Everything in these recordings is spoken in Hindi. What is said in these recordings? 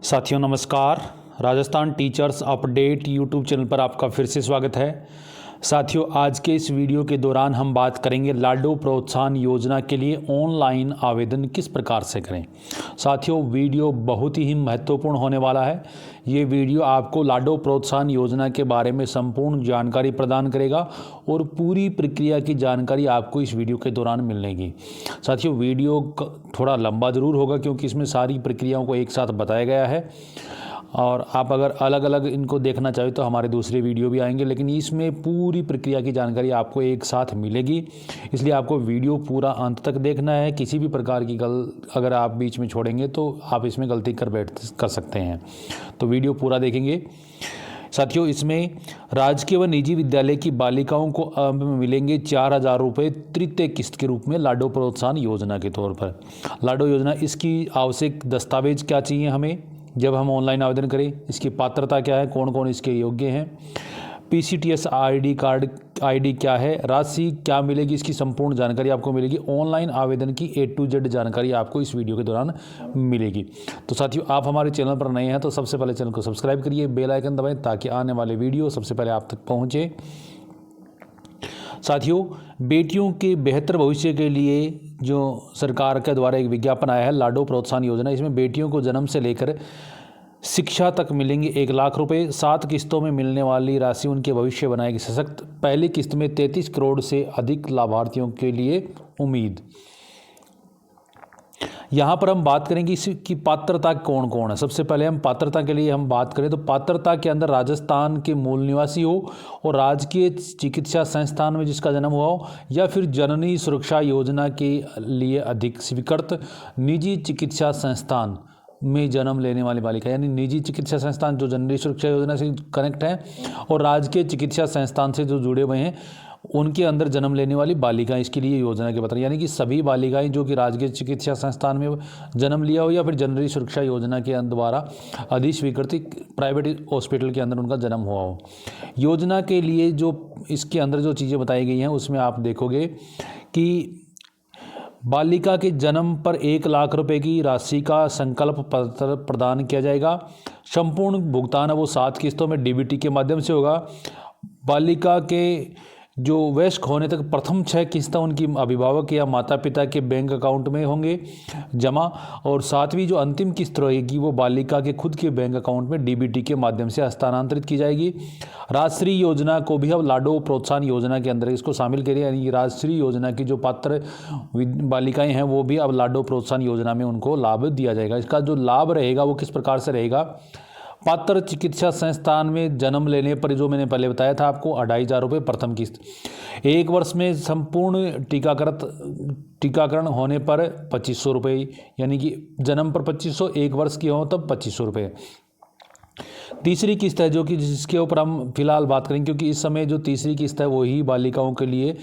साथियों नमस्कार। Rajasthan teachers update YouTube channel पर आपका फिर से स्वागत है। साथियों आज के इस वीडियो के दौरान हम बात करेंगे लाडो प्रोत्साहन योजना के लिए ऑनलाइन आवेदन किस प्रकार से करें। साथियों वीडियो बहुत ही महत्वपूर्ण होने वाला है। ये वीडियो आपको लाडो प्रोत्साहन योजना के बारे में संपूर्ण जानकारी प्रदान करेगा और पूरी प्रक्रिया की जानकारी आपको इस वीडियो के दौरान मिलेगी। साथियों वीडियो थोड़ा लंबा ज़रूर होगा क्योंकि इसमें सारी प्रक्रियाओं को एक साथ बताया गया है और आप अगर अलग अलग इनको देखना चाहें तो हमारे दूसरे वीडियो भी आएंगे, लेकिन इसमें पूरी प्रक्रिया की जानकारी आपको एक साथ मिलेगी। इसलिए आपको वीडियो पूरा अंत तक देखना है। किसी भी प्रकार की अगर आप बीच में छोड़ेंगे तो आप इसमें गलती कर सकते हैं, तो वीडियो पूरा देखेंगे। साथियों इसमें राजकीय व निजी विद्यालय की बालिकाओं को अब मिलेंगे 4,000 रुपये तृतीय किस्त के रूप में लाडो प्रोत्साहन योजना के तौर पर। लाडो योजना, इसकी आवश्यक दस्तावेज क्या चाहिए हमें जब हम ऑनलाइन आवेदन करें, इसकी पात्रता क्या है, कौन कौन इसके योग्य हैं, PCTS आईडी क्या है, राशि क्या मिलेगी, इसकी संपूर्ण जानकारी आपको मिलेगी। ऑनलाइन आवेदन की A to Z जानकारी आपको इस वीडियो के दौरान मिलेगी। तो साथियों आप हमारे चैनल पर नए हैं तो सबसे पहले चैनल को सब्सक्राइब करिए, बेल आइकन दबाएं ताकि आने वाले वीडियो सबसे पहले आप तक पहुँचे। साथियों बेटियों के बेहतर भविष्य के लिए जो सरकार के द्वारा एक विज्ञापन आया है लाडो प्रोत्साहन योजना, इसमें बेटियों को जन्म से लेकर शिक्षा तक मिलेंगे 1 लाख रुपए। 7 किस्तों में मिलने वाली राशि उनके भविष्य बनाएगी सशक्त। पहली किस्त में 33 करोड़ से अधिक लाभार्थियों के लिए उम्मीद। यहाँ पर हम बात करेंगे इसकी पात्रता कौन कौन है। सबसे पहले हम पात्रता के लिए हम बात करें तो पात्रता के अंदर राजस्थान के मूल निवासी हो और राजकीय चिकित्सा संस्थान में जिसका जन्म हुआ हो, या फिर जननी सुरक्षा योजना के लिए अधिक स्वीकृत निजी चिकित्सा संस्थान में जन्म लेने वाली बालिका, यानी निजी चिकित्सा संस्थान जो जननी सुरक्षा योजना से कनेक्ट है और राजकीय चिकित्सा संस्थान से जो जुड़े हुए हैं उनके अंदर जन्म लेने वाली बालिकाएं इसके लिए योजना के पात्र, यानी कि सभी बालिकाएं जो कि राजकीय चिकित्सा संस्थान में जन्म लिया हो या फिर जननी सुरक्षा योजना के द्वारा अधिस्वीकृत प्राइवेट हॉस्पिटल के अंदर उनका जन्म हुआ हो। योजना के लिए जो इसके अंदर जो चीज़ें बताई गई हैं उसमें आप देखोगे कि बालिका के जन्म पर 1 लाख रुपए की राशि का संकल्प पत्र प्रदान किया जाएगा। संपूर्ण भुगतान है वो 7 किस्तों में DBT के माध्यम से होगा। बालिका के जो वयस्क होने तक प्रथम 6 किस्तें उनकी अभिभावक या माता पिता के बैंक अकाउंट में होंगे जमा, और 7वीं जो अंतिम किस्त रहेगी वो बालिका के खुद के बैंक अकाउंट में DBT के माध्यम से हस्तांतरित की जाएगी। राजश्री योजना को भी अब लाडो प्रोत्साहन योजना के अंदर इसको शामिल करिए, यानी राजश्री योजना की जो पात्र बालिकाएं हैं वो भी अब लाडो प्रोत्साहन योजना में उनको लाभ दिया जाएगा। इसका जो लाभ रहेगा वो किस प्रकार से रहेगा। पात्र चिकित्सा संस्थान में जन्म लेने पर जो मैंने पहले बताया था आपको 2,500 रुपये प्रथम किस्त। 1 वर्ष में संपूर्ण टीकाकरण होने पर 2,500 रुपये, यानी कि जन्म पर 2,500, 1 वर्ष की हो तब 2,500 रुपये। तीसरी किस्त है जो कि जिसके ऊपर हम फिलहाल बात करेंगे, क्योंकि इस समय जो तीसरी किस्त है वही बालिकाओं के लिए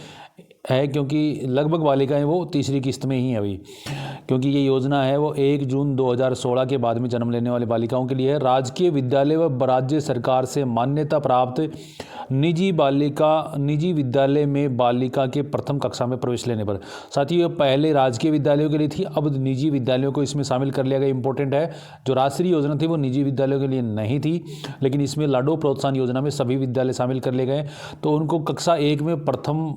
है, क्योंकि लगभग बालिकाएं वो तीसरी किस्त में ही है अभी, क्योंकि ये योजना है वो 1 जून 2016 के बाद में जन्म लेने वाली बालिकाओं के लिए है। राजकीय विद्यालय व राज्य सरकार से मान्यता प्राप्त निजी विद्यालय में बालिका के प्रथम कक्षा में प्रवेश लेने पर। साथ ही ये पहले राजकीय विद्यालयों के लिए थी, अब निजी विद्यालयों को इसमें शामिल कर लिया गया। इंपॉर्टेंट है, जो राष्ट्रीय योजना थी वो निजी विद्यालयों के लिए नहीं थी, लेकिन इसमें लाडो प्रोत्साहन योजना में सभी विद्यालय शामिल कर लिए गए। तो उनको कक्षा 1 में प्रथम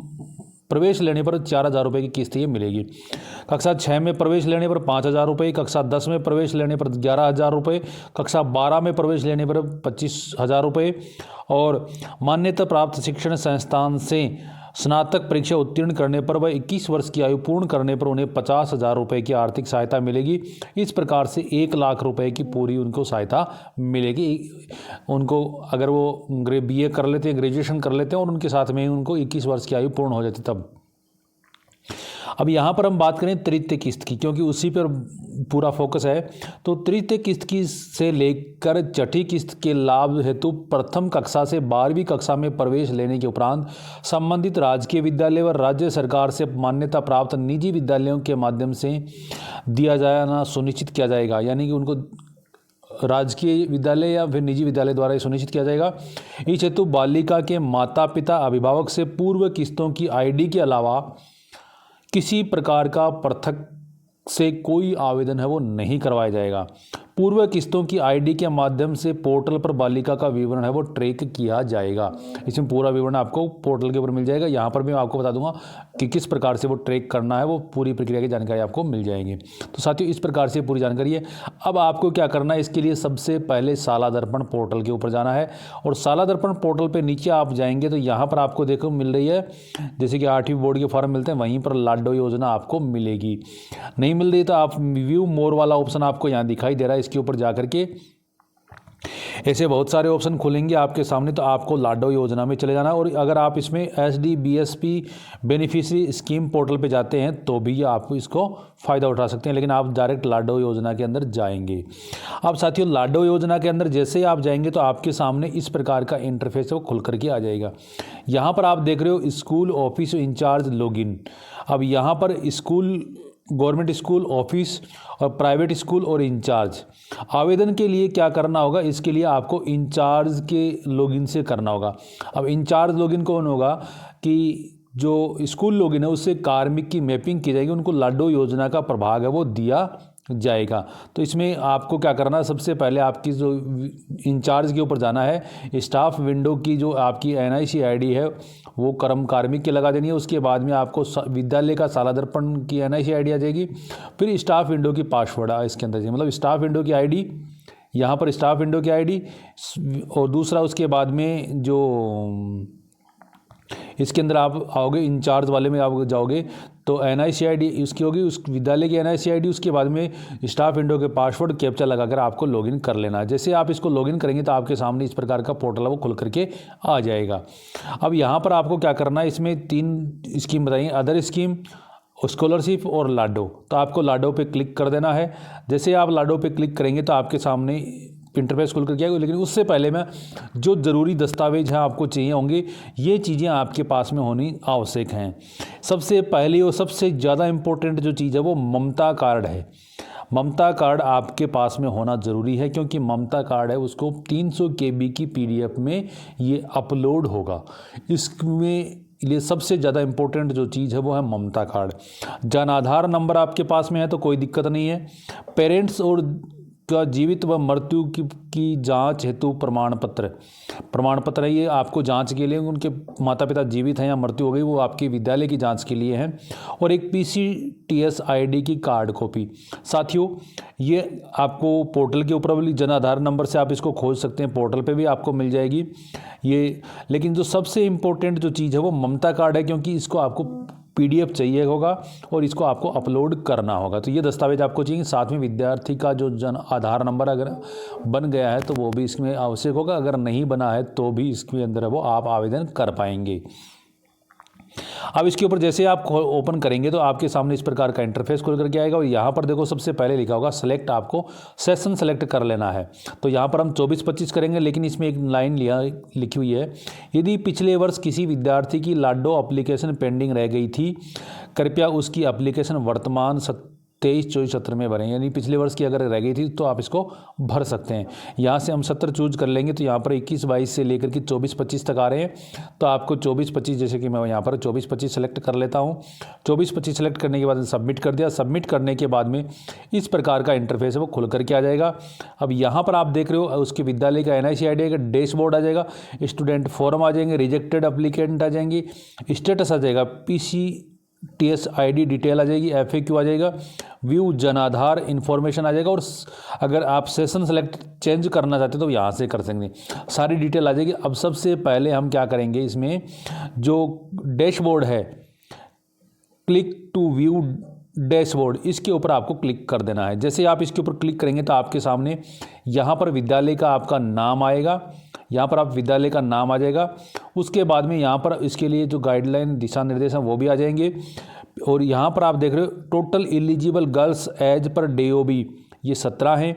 प्रवेश लेने पर 4,000 रुपये की किस्त ये मिलेगी। कक्षा 6 में प्रवेश लेने पर 5,000 रुपये, कक्षा 10 में प्रवेश लेने पर 11,000 रुपये, कक्षा 12 में प्रवेश लेने पर 25,000 रुपये, और मान्यता प्राप्त शिक्षण संस्थान से स्नातक परीक्षा उत्तीर्ण करने पर व 21 वर्ष की आयु पूर्ण करने पर उन्हें 50,000 रुपये की आर्थिक सहायता मिलेगी। इस प्रकार से 1 लाख रुपए की पूरी उनको सहायता मिलेगी। उनको अगर वो BA कर लेते हैं, ग्रेजुएशन कर लेते हैं और उनके साथ में उनको 21 वर्ष की आयु पूर्ण हो जाती तब। अब यहाँ पर हम बात करें तृतीय किस्त की, क्योंकि उसी पर पूरा फोकस है। तो तृतीय किस्त की से लेकर 6ठी किस्त के लाभ हेतु प्रथम कक्षा से 12वीं कक्षा में प्रवेश लेने के उपरांत संबंधित राजकीय विद्यालय व राज्य सरकार से मान्यता प्राप्त निजी विद्यालयों के माध्यम से दिया जाना सुनिश्चित किया जाएगा, यानी कि उनको राजकीय विद्यालय या फिर निजी विद्यालय द्वारा सुनिश्चित किया जाएगा। इस हेतु बालिका के माता पिता अभिभावक से पूर्व किस्तों की ID के अलावा किसी प्रकार का पृथक से कोई आवेदन है वो नहीं करवाया जाएगा। पूर्व किस्तों की आईडी के माध्यम से पोर्टल पर बालिका का विवरण है वो ट्रैक किया जाएगा। इसमें पूरा विवरण आपको पोर्टल के ऊपर मिल जाएगा। यहाँ पर मैं आपको बता दूंगा कि किस प्रकार से वो ट्रैक करना है, वो पूरी प्रक्रिया की जानकारी आपको मिल जाएगी। तो साथियों, इस प्रकार से पूरी जानकारी है। अब आपको क्या करना है, इसके लिए सबसे पहले शाला दर्पण पोर्टल के ऊपर जाना है और शाला दर्पण पोर्टल पर नीचे आप जाएंगे तो यहाँ पर आपको देखो मिल रही है, जैसे कि 8वीं बोर्ड के फॉर्म मिलते हैं वहीं पर लाडो योजना आपको मिलेगी। नहीं मिल रही तो आप व्यू मोर वाला ऑप्शन आपको यहाँ दिखाई दे रहा है, इसके ऊपर जाकर के ऐसे बहुत सारे ऑप्शन खुलेंगे आपके सामने, तो आपको लाडो योजना में चले जाना। और अगर आप इसमें SDBSP बेनिफिशियरी स्कीम पोर्टल पे जाते हैं तो भी आप इसको फ़ायदा उठा सकते हैं, लेकिन आप डायरेक्ट लाडो योजना के अंदर जाएंगे। अब साथियों, लाडो योजना के अंदर जैसे ही आप जाएंगे तो आपके सामने इस प्रकार का इंटरफेस है वो खुल करके आ जाएगा। यहाँ पर आप देख रहे हो स्कूल ऑफिस इंचार्ज लॉगिन। अब यहाँ पर स्कूल, गवर्नमेंट स्कूल ऑफिस और प्राइवेट स्कूल और इंचार्ज, आवेदन के लिए क्या करना होगा, इसके लिए आपको इंचार्ज के लॉगिन से करना होगा। अब इंचार्ज लॉगिन कौन होगा कि जो स्कूल लॉगिन है उससे कार्मिक की मैपिंग की जाएगी, उनको लाडो योजना का प्रभाग है वो दिया जाएगा। तो इसमें आपको क्या करना है, सबसे पहले आपकी जो इंचार्ज के ऊपर जाना है, स्टाफ विंडो की जो आपकी NIC ID है वो कार्मिक की लगा देनी है। उसके बाद में आपको विद्यालय का शाला दर्पण की NIC ID आ जाएगी, फिर स्टाफ विंडो की पासवर्ड इसके अंदर चाहिए, मतलब स्टाफ विंडो की ID, यहाँ पर स्टाफ विंडो की ID, और दूसरा उसके बाद में जो इसके अंदर आप आओगे इंचार्ज वाले में आप जाओगे तो NIC ID उसकी होगी, उस विद्यालय की NIC ID, उसके बाद में स्टाफ विंडो के पासवर्ड कैप्चा लगाकर आपको लॉगिन कर लेना है। जैसे आप इसको लॉगिन करेंगे तो आपके सामने इस प्रकार का पोर्टल है वो खुल करके आ जाएगा। अब यहाँ पर आपको क्या करना है, इसमें 3 स्कीम बताइए, अदर स्कीम, स्कॉलरशिप और लाडो। तो आपको लाडो पे क्लिक कर देना है। जैसे आप लाडो पे क्लिक करेंगे तो आपके सामने इंटरफेस खुल कर के आएगा, लेकिन उससे पहले मैं जो ज़रूरी दस्तावेज हैं आपको चाहिए होंगे, ये चीज़ें आपके पास में होनी आवश्यक हैं। सबसे पहली और सबसे ज़्यादा इम्पोर्टेंट जो चीज़ है वो ममता कार्ड है। ममता कार्ड आपके पास में होना ज़रूरी है, क्योंकि ममता कार्ड है उसको 300 KB की PDF में ये अपलोड होगा। इसमें लिए सबसे ज़्यादा इम्पोर्टेंट जो चीज़ है वो है ममता कार्ड। जन आधार नंबर आपके पास में है तो कोई दिक्कत नहीं है। पेरेंट्स और का जीवित व मृत्यु की जांच हेतु प्रमाण पत्र है, ये आपको जांच के लिए, उनके माता पिता जीवित हैं या मृत्यु हो गई वो आपकी विद्यालय की जांच के लिए है। और एक PCTS ID की कार्ड कॉपी। साथियों, ये आपको पोर्टल के ऊपर वाली जन आधार नंबर से आप इसको खोज सकते हैं, पोर्टल पे भी आपको मिल जाएगी ये। लेकिन जो सबसे इम्पोर्टेंट जो चीज़ है वो ममता कार्ड है, क्योंकि इसको आपको PDF चाहिए होगा और इसको आपको अपलोड करना होगा। तो ये दस्तावेज आपको चाहिए। साथ में विद्यार्थी का जो जन आधार नंबर अगर बन गया है तो वो भी इसमें आवश्यक होगा, अगर नहीं बना है तो भी इसके अंदर वो आप आवेदन कर पाएंगे। अब इसके ऊपर जैसे आप ओपन करेंगे तो आपके सामने इस प्रकार का इंटरफेस खुल करके आएगा और यहाँ पर देखो सबसे पहले लिखा होगा सेलेक्ट, आपको सेशन सेलेक्ट कर लेना है। तो यहाँ पर हम 24-25 करेंगे, लेकिन इसमें एक लाइन लिखी हुई है, यदि पिछले वर्ष किसी विद्यार्थी की लाडो एप्लीकेशन पेंडिंग रह गई थी, कृपया उसकी एप्लीकेशन वर्तमान 23-24-17 में भरें। यानी पिछले वर्ष की अगर रह गई थी तो आप इसको भर सकते हैं। यहाँ से हम 70 चूज कर लेंगे तो यहाँ पर 21-22 से लेकर के 24-25 तक आ रहे हैं। तो आपको 24-25, जैसे कि मैं यहाँ पर 24-25 सेलेक्ट कर लेता हूँ। 24-25 सेलेक्ट करने के बाद सबमिट कर दिया। सबमिट करने के बाद में इस प्रकार का इंटरफेस है वो खुल करके आ जाएगा। अब यहाँ पर आप देख रहे हो उसके विद्यालय का NIC ID आएगा, डैशबोर्ड आ जाएगा, स्टूडेंट फॉर्म आ जाएंगे, रिजेक्टेड एप्लीकेंट आ जाएंगी, स्टेटस आ जाएगा, PCTS ID डिटेल आ जाएगी, FAQ आ जाएगा, व्यू जनाधार इन्फॉर्मेशन आ जाएगा, और अगर आप सेशन सेलेक्ट चेंज करना चाहते हो तो यहाँ से कर सकते हैं, सारी डिटेल आ जाएगी। अब सबसे पहले हम क्या करेंगे, इसमें जो डैशबोर्ड है, क्लिक टू व्यू डैशबोर्ड, इसके ऊपर आपको क्लिक कर देना है। जैसे आप इसके ऊपर क्लिक करेंगे तो आपके सामने यहाँ पर विद्यालय का आपका नाम आएगा, यहाँ पर आप विद्यालय का नाम आ जाएगा। उसके बाद में यहाँ पर इसके लिए जो गाइडलाइन दिशा निर्देश हैं वो भी आ जाएंगे। और यहाँ पर आप देख रहे हो टोटल एलिजिबल गर्ल्स एज पर DOB ये 17 हैं,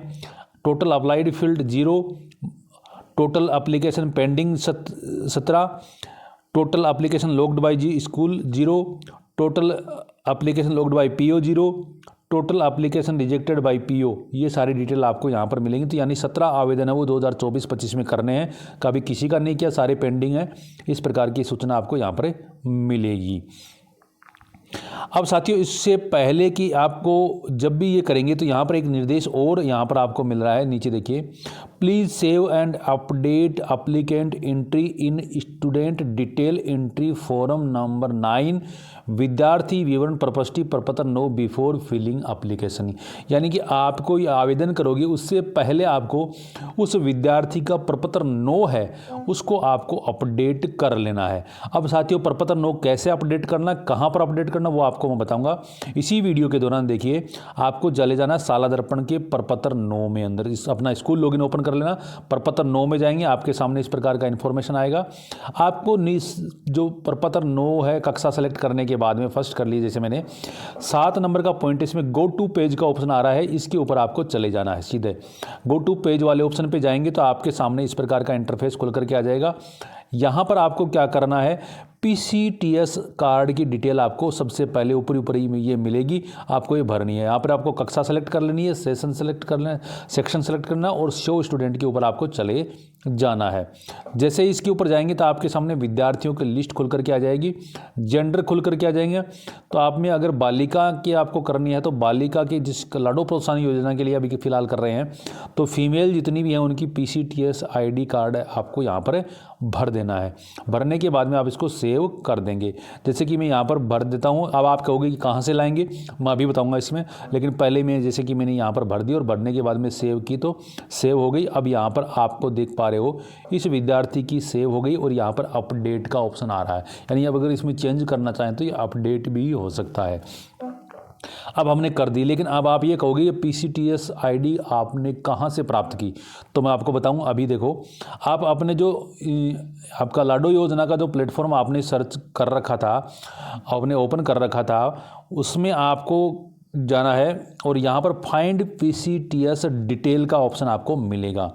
total applied field 0, total application pending 17, total application locked by G school 0, total application locked by PO 0, total application rejected by PO, ये सारी डिटेल आपको यहाँ पर मिलेंगी। तो यानी 17 आवेदन है वो 2024-25 में करने हैं, कभी किसी का नहीं किया, सारे पेंडिंग है। इस प्रकार की सूचना आपको यहाँ पर मिलेगी। अब साथियों, इससे पहले कि आपको जब भी ये करेंगे तो यहाँ पर एक निर्देश और यहाँ पर आपको मिल रहा है, नीचे देखिए, please save and update applicant entry in student detail entry form number 9 विद्यार्थी विवरण प्रपष्टि प्रपत्र 9 बिफोर फिलिंग एप्लीकेशन। यानी कि आप कोई आवेदन करोगे उससे पहले आपको उस विद्यार्थी का प्रपत्र 9 है उसको आपको अपडेट कर लेना है। अब साथियों, प्रपत्र 9 कैसे अपडेट करना, कहाँ पर अपडेट करना, वो आपको मैं बताऊंगा इसी वीडियो के दौरान। देखिए, आपको चले जाना शाला दर्पण के प्रपत्र 9 में, अंदर अपना स्कूल लॉगिन ओपन कर लेना, प्रपत्र 9 में जाएंगे, आपके सामने इस प्रकार का इन्फॉर्मेशन आएगा। आपको जो प्रपत्र 9 है कक्षा सेलेक्ट करने के बाद में फर्स्ट कर लीजिए, जैसे मैंने 7 नंबर का पॉइंट, इसमें गो टू पेज का ऑप्शन आ रहा है, इसके ऊपर आपको चले जाना है। सीधे गो टू पेज वाले ऑप्शन पे जाएंगे तो आपके सामने इस प्रकार का इंटरफेस खुल करके आ जाएगा। यहाँ पर आपको क्या करना है, PCTS कार्ड की डिटेल आपको सबसे पहले ऊपर ही ये मिलेगी, आपको ये भरनी है। यहाँ पर आपको कक्षा सेलेक्ट कर लेनी है, सेशन सेलेक्ट कर लेना, सेक्शन सेलेक्ट करना और शो स्टूडेंट के ऊपर आपको चले जाना है। जैसे ही इसके ऊपर जाएंगे तो आपके सामने विद्यार्थियों की लिस्ट खुल करके आ जाएगी, जेंडर खुल करके आ जाएंगे। तो आप में अगर बालिका की आपको करनी है तो बालिका की, जिस लाडो प्रोत्साहन योजना के लिए अभी फिलहाल कर रहे हैं, तो फीमेल जितनी भी हैं उनकी PCTS ID कार्ड आपको यहाँ पर भर देना है। भरने के बाद में आप इसको सेव कर देंगे। जैसे कि मैं यहाँ पर भर देता हूँ। अब आप कहोगे कि कहाँ से लाएंगे, मैं अभी बताऊँगा इसमें, लेकिन पहले मैं जैसे कि मैंने यहाँ पर भर दी और भरने के बाद में सेव की तो सेव हो गई। अब यहाँ पर आपको देख पा रहे हो इस विद्यार्थी की सेव हो गई और यहाँ पर अपडेट का ऑप्शन आ रहा है, यानी अब अगर इसमें चेंज करना चाहें तो ये अपडेट भी हो सकता है। अब हमने कर दी, लेकिन अब आप ये कहोगे ये PCTS ID आपने कहाँ से प्राप्त की, तो मैं आपको बताऊं। अभी देखो, आप अपने जो आपका लाडो योजना का जो प्लेटफॉर्म आपने सर्च कर रखा था, आपने ओपन कर रखा था, उसमें आपको जाना है और यहाँ पर फाइंड PCTS डिटेल का ऑप्शन आपको मिलेगा।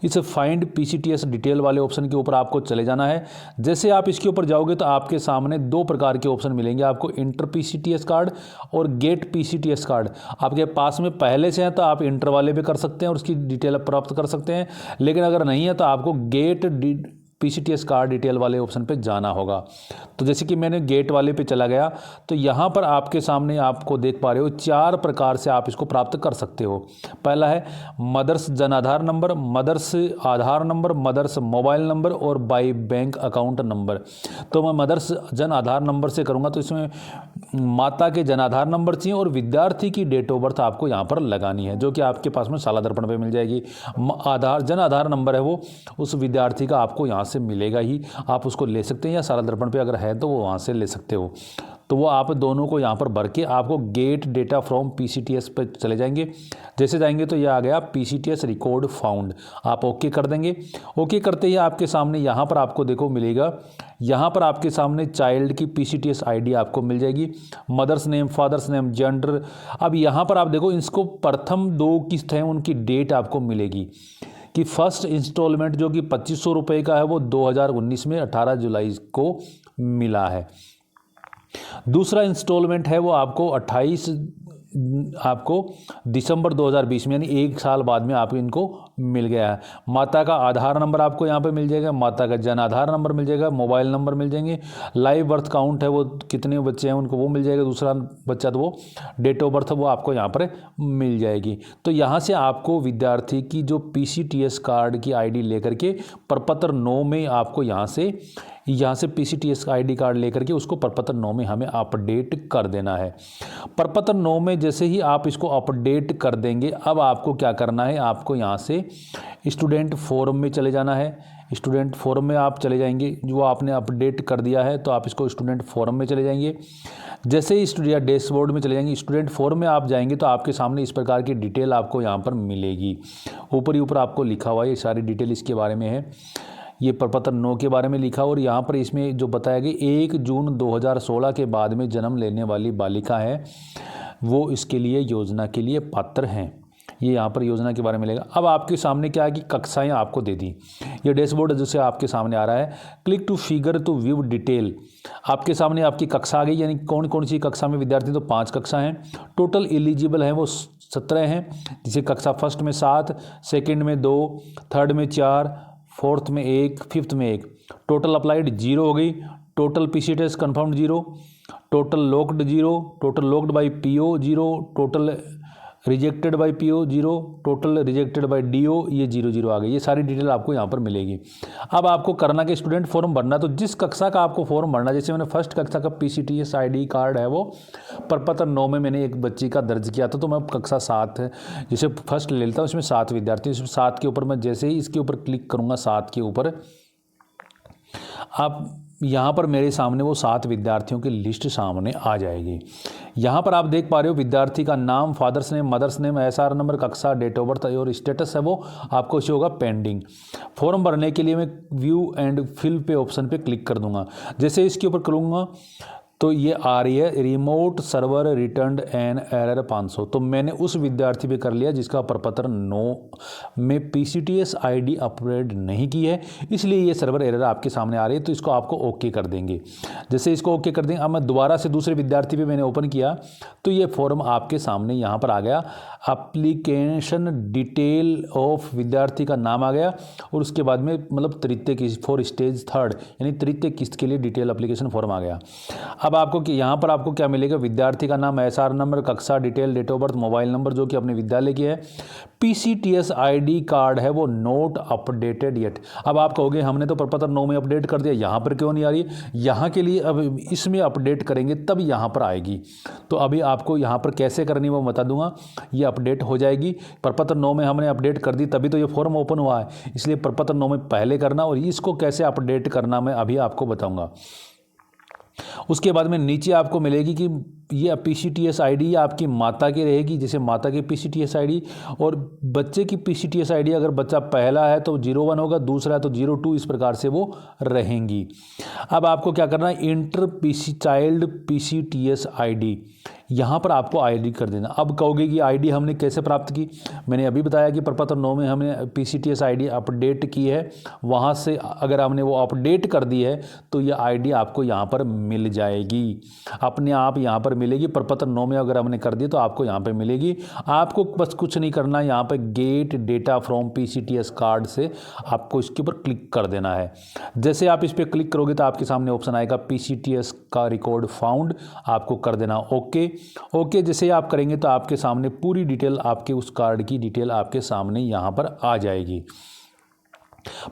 इस फाइंड PCTS डिटेल वाले ऑप्शन के ऊपर आपको चले जाना है। जैसे आप इसके ऊपर जाओगे तो आपके सामने 2 प्रकार के ऑप्शन मिलेंगे आपको, इंटर PCTS कार्ड और गेट PCTS कार्ड। आपके पास में पहले से है तो आप इंटर वाले भी कर सकते हैं और उसकी डिटेल प्राप्त कर सकते हैं, लेकिन अगर नहीं है तो आपको गेट PCTS कार्ड डिटेल वाले ऑप्शन पे जाना होगा। तो जैसे कि मैंने गेट वाले पे चला गया तो यहाँ पर आपके सामने आपको देख पा रहे हो 4 प्रकार से आप इसको प्राप्त कर सकते हो। पहला है mother's Jan Aadhaar number, mother's आधार नंबर, मदर्स मोबाइल नंबर और बाई बैंक अकाउंट नंबर। तो मैं मदर्स जन आधार नंबर से करूँगा तो इसमें माता के जन आधार नंबर चाहिए और विद्यार्थी की डेट ऑफ बर्थ आपको यहाँ पर लगानी है, जो कि आपके पास में शाला दर्पण पे मिल जाएगी। जन आधार नंबर है वो उस विद्यार्थी का आपको यहाँ से मिलेगा ही, आप उसको ले सकते हैं या शाला दर्पण पे अगर है तो वो वहाँ से ले सकते हो। तो वो आप दोनों को यहाँ पर भर के आपको गेट डेटा फ्रॉम PCTS पर चले जाएंगे। जैसे जाएंगे तो ये आ गया PCTS रिकॉर्ड फाउंड, आप ओके कर देंगे। ओके करते ही आपके सामने यहाँ पर आपको देखो मिलेगा, यहाँ पर आपके सामने चाइल्ड की PCTS ID आपको मिल जाएगी, mother's name, father's name, gender. अब यहाँ पर आप देखो इसको प्रथम 2 किस्त हैं उनकी डेट आपको मिलेगी कि फर्स्ट इंस्टॉलमेंट जो कि 2500 रुपये का है वो 2019 में 18 जुलाई को मिला है। दूसरा इंस्टॉलमेंट है वो आपको 28 दिसंबर 2020 में, यानी 1 साल बाद में आपको इनको मिल गया है। माता का आधार नंबर आपको यहाँ पे मिल जाएगा, माता का जन आधार नंबर मिल जाएगा, मोबाइल नंबर मिल जाएंगे, लाइव बर्थ काउंट है वो कितने बच्चे हैं उनको वो मिल जाएगा, दूसरा बच्चा तो वो डेट ऑफ बर्थ वो आपको यहाँ पर मिल जाएगी। तो यहाँ से आपको विद्यार्थी की जो PCTS कार्ड की ID लेकर के प्रपत्र 9 में आपको यहाँ से PCTS ID कार्ड लेकर के उसको प्रपत्र 9 में हमें अपडेट कर देना है। प्रपत्र 9 में जैसे ही आप इसको अपडेट कर देंगे, अब आपको क्या करना है, आपको यहाँ से स्टूडेंट फोरम में चले जाना है। स्टूडेंट फोरम में आप चले जाएंगे, जो आपने अपडेट कर दिया है तो आप इसको स्टूडेंट फोरम में चले जाएंगे। जैसे ही स्टूडेंट डैशबोर्ड में चले जाएंगे, स्टूडेंट फोरम में आप जाएंगे तो आपके सामने इस प्रकार की डिटेल आपको यहाँ पर मिलेगी। ऊपर ही ऊपर आपको लिखा हुआ है, ये सारी डिटेल इसके बारे में है, ये प्रपत्र 9 के बारे में लिखा और यहाँ पर इसमें जो बताया गया 1 जून 2016 के बाद में जन्म लेने वाली बालिका है वो इसके लिए योजना के लिए पात्र हैं। ये यहाँ पर योजना के बारे में मिलेगा। अब आपके सामने क्या है कि कक्षाएं आपको दे दी, ये डैशबोर्ड जैसे आपके सामने आ रहा है, click to figure to view detail. आपके सामने आपकी कक्षा आ गई, यानी कौन कौन सी कक्षा में विद्यार्थी, तो 5 कक्षा हैं। टोटल एलिजिबल हैं वो 17 हैं, जिसे कक्षा फर्स्ट में 7, सेकेंड में 2, थर्ड में 4, फोर्थ में 1, फिफ्थ में 1। टोटल अप्लाइड 0 हो गई। Total PCTS confirmed 0। Total locked 0, total locked by PO 0, total rejected by PO 0, total rejected by DO, ये 0 0 आ गई। ये सारी डिटेल आपको यहाँ पर मिलेगी। अब आपको करना कि स्टूडेंट फॉर्म भरना, तो जिस कक्षा का आपको फॉर्म भरना, जैसे मैंने फर्स्ट कक्षा का PCTS ID कार्ड है वो प्रपत्र 9 में मैंने एक बच्ची का दर्ज किया था, तो मैं कक्षा 7 जैसे फर्स्ट ले लेता हूँ, इसमें 7 विद्यार्थी, इसमें 7 के ऊपर मैं जैसे ही इसके ऊपर क्लिक करूँगा 7 के ऊपर, आप यहाँ पर मेरे सामने वो 7 विद्यार्थियों की लिस्ट सामने आ जाएगी। यहाँ पर आप देख पा रहे हो विद्यार्थी का नाम, father's name, mother's name, SR number, कक्षा, डेट ऑफ बर्थ और स्टेटस है वो आपको शो होगा पेंडिंग। फॉर्म भरने के लिए मैं व्यू एंड फिल पे ऑप्शन पे क्लिक कर दूंगा। जैसे इसके ऊपर करूँगा तो ये आ रही है remote server return an error 500। तो मैंने उस विद्यार्थी पे कर लिया जिसका प्रपत्र 9 में PCTS ID अपडेट नहीं की है, इसलिए ये सर्वर एरर आपके सामने आ रही है। तो इसको आपको ओके कर देंगे। जैसे इसको ओके कर देंगे, अब मैं दोबारा से दूसरे विद्यार्थी पे मैंने ओपन किया तो ये फॉर्म आपके सामने यहाँ पर आ गया। एप्लीकेशन डिटेल ऑफ विद्यार्थी का नाम आ गया और उसके बाद में मतलब तृतीय किस्त फॉर स्टेज 3 यानी तृतीय किस्त के लिए डिटेल एप्लीकेशन फॉर्म आ गया। अब आपको कि यहाँ पर आपको क्या मिलेगा, विद्यार्थी का नाम, SR नंबर, कक्षा, detail, date of birth, mobile number जो कि अपने विद्यालय की है। PCTS ID कार्ड है वो नोट अपडेटेड येट। अब आप कहोगे हमने तो प्रपत्र 9 में अपडेट कर दिया, यहाँ पर क्यों नहीं आ रही? यहाँ के लिए अब इसमें अपडेट करेंगे तब यहाँ पर आएगी। तो अभी आपको यहाँ पर कैसे करनी वो बता दूंगा। ये अपडेट हो जाएगी, प्रपत्र 9 में हमने अपडेट कर दी तभी तो ये फॉर्म ओपन हुआ है, इसलिए प्रपत्र 9 में पहले करना और इसको कैसे अपडेट करना मैं अभी आपको बताऊंगा। उसके बाद में नीचे आपको मिलेगी कि ये PCTS ID आपकी माता की रहेगी, जैसे माता की PCTS ID और बच्चे की PCTS ID, अगर बच्चा पहला है तो 01 होगा, दूसरा है तो 02, इस प्रकार से वो रहेंगी। अब आपको क्या करना है, इंटर चाइल्ड PCTS ID, यहाँ पर आपको ID कर देना। अब कहोगे कि ID हमने कैसे प्राप्त की, मैंने अभी बताया कि प्रपत्र 9 में हमने PCTS ID अपडेट की है, वहाँ से अगर हमने वो अपडेट कर दी है तो ये ID आपको यहाँ पर मिल जाएगी, अपने आप यहाँ पर मिलेगी। प्रपत्र 9 में अगर हमने कर दी तो आपको यहाँ पे मिलेगी। आपको बस कुछ नहीं करना, यहाँ पे gate data from PCTS card से आपको इसके ऊपर क्लिक कर देना है। जैसे आप इस पर क्लिक करोगे तो आपके सामने ऑप्शन आएगा PCTS का रिकॉर्ड फाउंड, आपको कर देना ओके। जैसे आप करेंगे तो आपके सामने पूरी डिटेल, आपके उस कार्ड की डिटेल आपके सामने यहाँ पर आ जाएगी।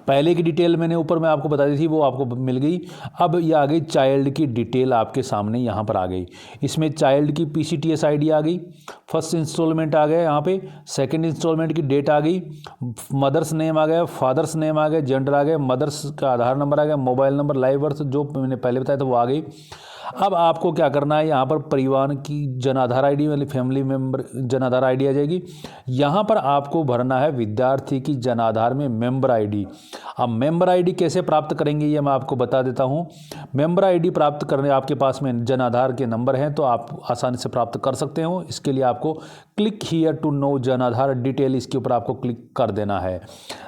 पहले की डिटेल मैंने ऊपर में आपको बता दी थी, वो आपको मिल गई। अब ये आ गई चाइल्ड की डिटेल आपके सामने यहाँ पर आ गई। इसमें चाइल्ड की PCTS ID आ गई, फर्स्ट इंस्टॉलमेंट आ गया, यहाँ पे सेकंड इंस्टॉलमेंट की डेट आ गई, मदर्स नेम आ गया, फादर्स नेम आ गया, जेंडर आ गया, मदर्स का आधार नंबर आ गया, मोबाइल नंबर, लाइव बर्थ जो मैंने पहले बताया था वो आ गई। अब आपको क्या करना है, यहाँ पर परिवार की जन आधार ID वाली family member Jan Aadhaar ID आ जाएगी। यहाँ पर आपको भरना है विद्यार्थी की जन आधार में मेंबर ID। अब मेंबर ID कैसे प्राप्त करेंगे ये मैं आपको बता देता हूँ। मेंबर ID प्राप्त करने आपके पास में जन आधार के नंबर हैं तो आप आसानी से प्राप्त कर सकते हो। इसके लिए आपको click here to know Jan Aadhaar detail, इसके ऊपर आपको क्लिक कर देना है।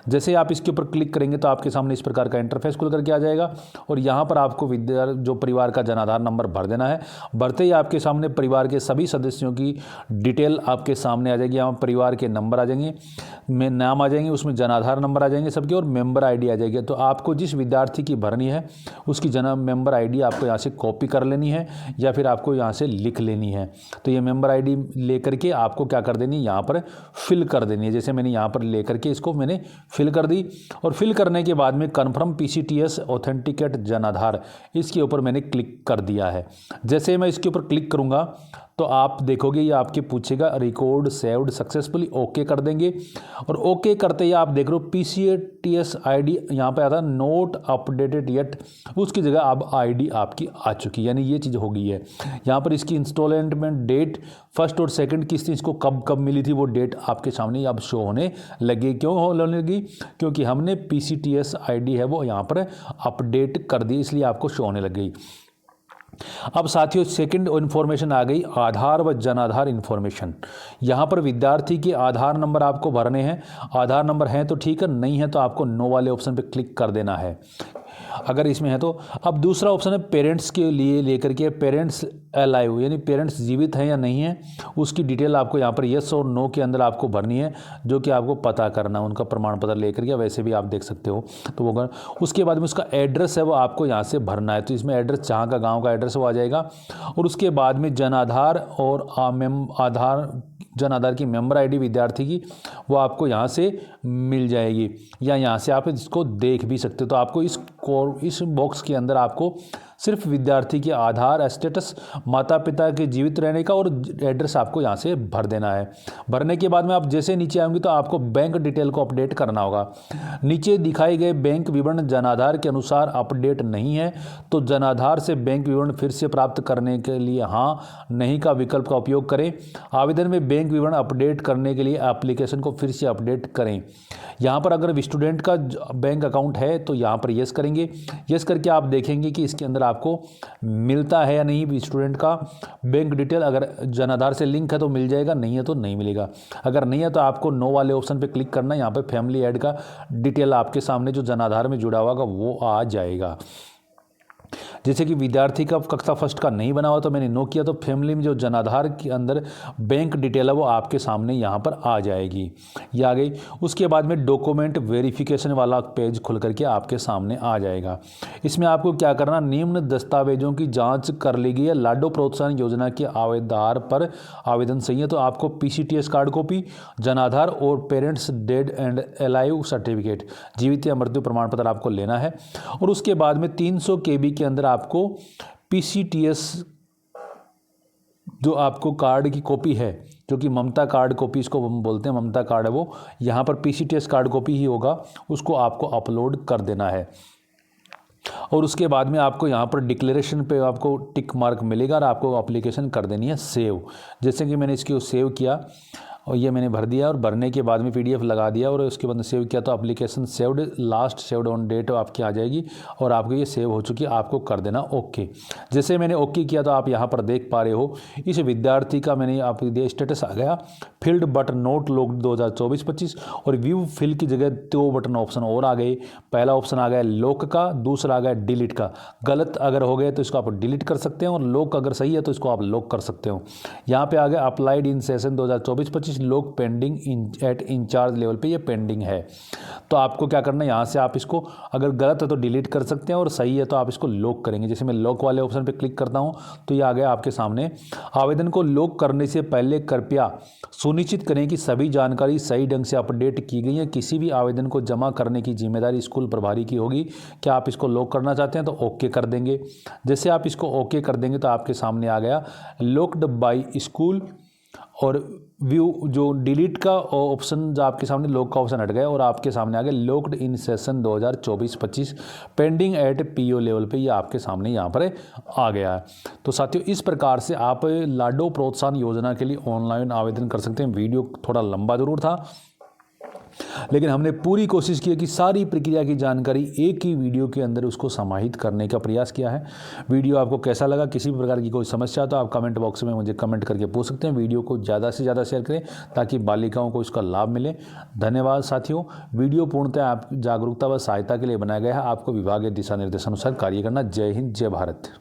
जैसे आप इसके ऊपर क्लिक करेंगे तो आपके सामने इस प्रकार का इंटरफेस खुल करके आ जाएगा और यहाँ पर आपको जो परिवार का जन आधार नंबर भर देना है। भरते ही आपके सामने परिवार के सभी सदस्यों की डिटेल आपके सामने आ जाएगी। यहाँ परिवार के नंबर आ जाएंगे, में नाम आ जाएंगे, उसमें जन आधार नंबर आ जाएंगे सबके और मेंबर ID आ जाएगी। तो आपको जिस विद्यार्थी की भरनी है उसकी मेंबर ID आपको यहाँ से कॉपी कर लेनी है या फिर आपको यहाँ से लिख लेनी है। तो ये मेंबर ID लेकर के आपको क्या कर देनी है, यहाँ पर फिल कर देनी है। जैसे मैंने यहाँ पर लेकर के इसको मैंने फिल कर दी और फिल करने के बाद में confirm PCTS authenticate Jan Aadhaar, इसके ऊपर मैंने क्लिक कर दिया है। जैसे मैं इसके ऊपर क्लिक करूँगा तो आप देखोगे ये आपके पूछेगा रिकॉर्ड सेव्ड सक्सेसफुली, ओके कर देंगे और ओके करते ही आप देख रहे हो PCTS ID यहाँ पे आता है नोट अपडेटेड येट, उसकी जगह अब ID आपकी आ चुकी, यानी ये चीज़ हो गई है। यहाँ पर इसकी इंस्टॉलमेंट डेट, फर्स्ट और सेकंड किस्त इसको कब कब मिली थी वो डेट आपके सामने अब शो होने लगी। क्यों होने लगी? क्योंकि हमने PCTS ID है वो यहाँ पर अपडेट कर दी, इसलिए आपको शो होने लग गई। अब साथियों सेकंड इन्फॉर्मेशन आ गई, आधार व जन आधार इन्फॉर्मेशन। यहाँ पर विद्यार्थी के आधार नंबर आपको भरने हैं। आधार नंबर हैं तो ठीक है, नहीं है तो आपको नो वाले ऑप्शन पे क्लिक कर देना है अगर इसमें है तो। अब दूसरा ऑप्शन है पेरेंट्स के लिए लेकर के, पेरेंट्स अलाइव यानी पेरेंट्स जीवित हैं या नहीं है उसकी डिटेल आपको यहाँ पर येस और नो के अंदर आपको भरनी है, जो कि आपको पता करना है उनका प्रमाण पत्र लेकर के, वैसे भी आप देख सकते हो तो वो। उसके बाद में उसका एड्रेस है वो आपको यहाँ से भरना है। तो इसमें एड्रेस जहाँ का गाँव का एड्रेस एड्रेस वो आ जाएगा। और उसके बाद में जन आधार और जन आधार की मेंबर आईडी विद्यार्थी की वो आपको यहाँ से मिल जाएगी, या यहाँ से आप इसको देख भी सकते हो। तो आपको इस बॉक्स के अंदर आपको सिर्फ विद्यार्थी के आधार स्टेटस, माता पिता के जीवित रहने का और एड्रेस आपको यहाँ से भर देना है। भरने के बाद में आप जैसे नीचे आएंगे तो आपको बैंक डिटेल को अपडेट करना होगा। नीचे दिखाए गए बैंक विवरण जनाधार के अनुसार अपडेट नहीं है तो जनाधार से बैंक विवरण फिर से प्राप्त करने के लिए हाँ नहीं का विकल्प का उपयोग करें। आवेदन में बैंक विवरण अपडेट करने के लिए एप्लीकेशन को फिर से अपडेट करें। यहाँ पर अगर स्टूडेंट का बैंक अकाउंट है तो यहाँ पर यस करेंगे। यस करके आप देखेंगे कि इसके अंदर आपको मिलता है या नहीं स्टूडेंट का बैंक डिटेल। अगर जन आधार से लिंक है तो मिल जाएगा, नहीं है तो नहीं मिलेगा। अगर नहीं है तो आपको नो वाले ऑप्शन पे क्लिक करना है। यहाँ पे फैमिली ऐड का डिटेल आपके सामने जो जन आधार में जुड़ा होगा वो आ जाएगा। जैसे कि विद्यार्थी का कक्षा फर्स्ट का नहीं बना हुआ तो मैंने नो किया, तो फैमिली में जो जनाधार के अंदर बैंक डिटेल है वो आपके सामने यहाँ पर आ जाएगी, ये आ गई। उसके बाद में डॉक्यूमेंट वेरिफिकेशन वाला पेज खुल करके आपके सामने आ जाएगा। इसमें आपको क्या करना, निम्न दस्तावेजों की जांच कर ली गई है। लाडो प्रोत्साहन योजना के आधार पर आवेदन सही है तो आपको PCTS कार्ड कॉपी, जनाधार और parents dead and alive certificate, जीवित या मृत्यु प्रमाण पत्र आपको लेना है। और उसके बाद में 300 KB के अंदर आपको PCTS जो आपको कार्ड की कॉपी है, जो कि ममता कार्ड कॉपी इसको हम बोलते हैं, ममता कार्ड है वो, यहाँ पर PCTS कार्ड कॉपी ही होगा, उसको आपको अपलोड कर देना है। और उसके बाद में आपको यहाँ पर डिक्लेरेशन पे आपको टिक मार्क मिलेगा और आपको एप्लीकेशन कर देनी है सेव। जैसे कि मैंने इसको सेव किया और ये मैंने भर दिया और भरने के बाद में PDF लगा दिया और उसके बाद सेव किया तो application saved, last saved on date आपकी आ जाएगी और आपको ये सेव हो चुकी है। आपको कर देना ओके। जैसे मैंने ओके किया तो आप यहाँ पर देख पा रहे हो इस विद्यार्थी का मैंने आपको दिया स्टेटस आ गया, फील्ड बट नोट लॉक्ड 2024-25 और व्यू फिल की जगह 2 बटन ऑप्शन और आ गए। पहला ऑप्शन आ गया लॉक का, दूसरा आ गया डिलीट का। गलत अगर हो गए तो इसको आप डिलीट कर सकते हैं और लॉक अगर सही है तो इसको आप लॉक कर सकते हो। यहाँ पे आ गया अप्लाइड इन सेशन 2024-25 लोग पेंडिंग एट इंचार्ज लेवल पे ये पेंडिंग है। तो आपको क्या करना है, यहाँ से आप इसको अगर गलत है तो डिलीट कर सकते हैं और सही है तो आप इसको लॉक करेंगे। जैसे मैं लॉक वाले ऑप्शन पे क्लिक करता हूँ तो ये आ गया आपके सामने। आवेदन को लॉक करने से पहले कृपया सुनिश्चित करें कि सभी जानकारी सही ढंग से अपडेट की गई है। किसी भी आवेदन को जमा करने की जिम्मेदारी स्कूल प्रभारी की होगी। क्या आप इसको लॉक करना चाहते हैं तो ओके कर देंगे। जैसे आप इसको ओके कर देंगे तो आपके सामने आ गया लॉक्ड बाय स्कूल और व्यू जो डिलीट का ऑप्शन जो आपके सामने लॉक का ऑप्शन हट गया और आपके सामने आ गया locked in session 2024-25 pending at PO level पे ये आपके सामने यहाँ पर आ गया है। तो साथियों इस प्रकार से आप लाडो प्रोत्साहन योजना के लिए ऑनलाइन आवेदन कर सकते हैं। वीडियो थोड़ा लंबा जरूर था लेकिन हमने पूरी कोशिश की है कि सारी प्रक्रिया की जानकारी एक ही वीडियो के अंदर उसको समाहित करने का प्रयास किया है। वीडियो आपको कैसा लगा, किसी भी प्रकार की कोई समस्या तो आप कमेंट बॉक्स में मुझे कमेंट करके पूछ सकते हैं। वीडियो को ज़्यादा से ज़्यादा शेयर करें ताकि बालिकाओं को इसका लाभ मिले। धन्यवाद साथियों। वीडियो पूर्णतः आप जागरूकता व सहायता के लिए बनाया गया है। आपको विभागीय दिशा निर्देशानुसार कार्य करना। जय हिंद, जय भारत।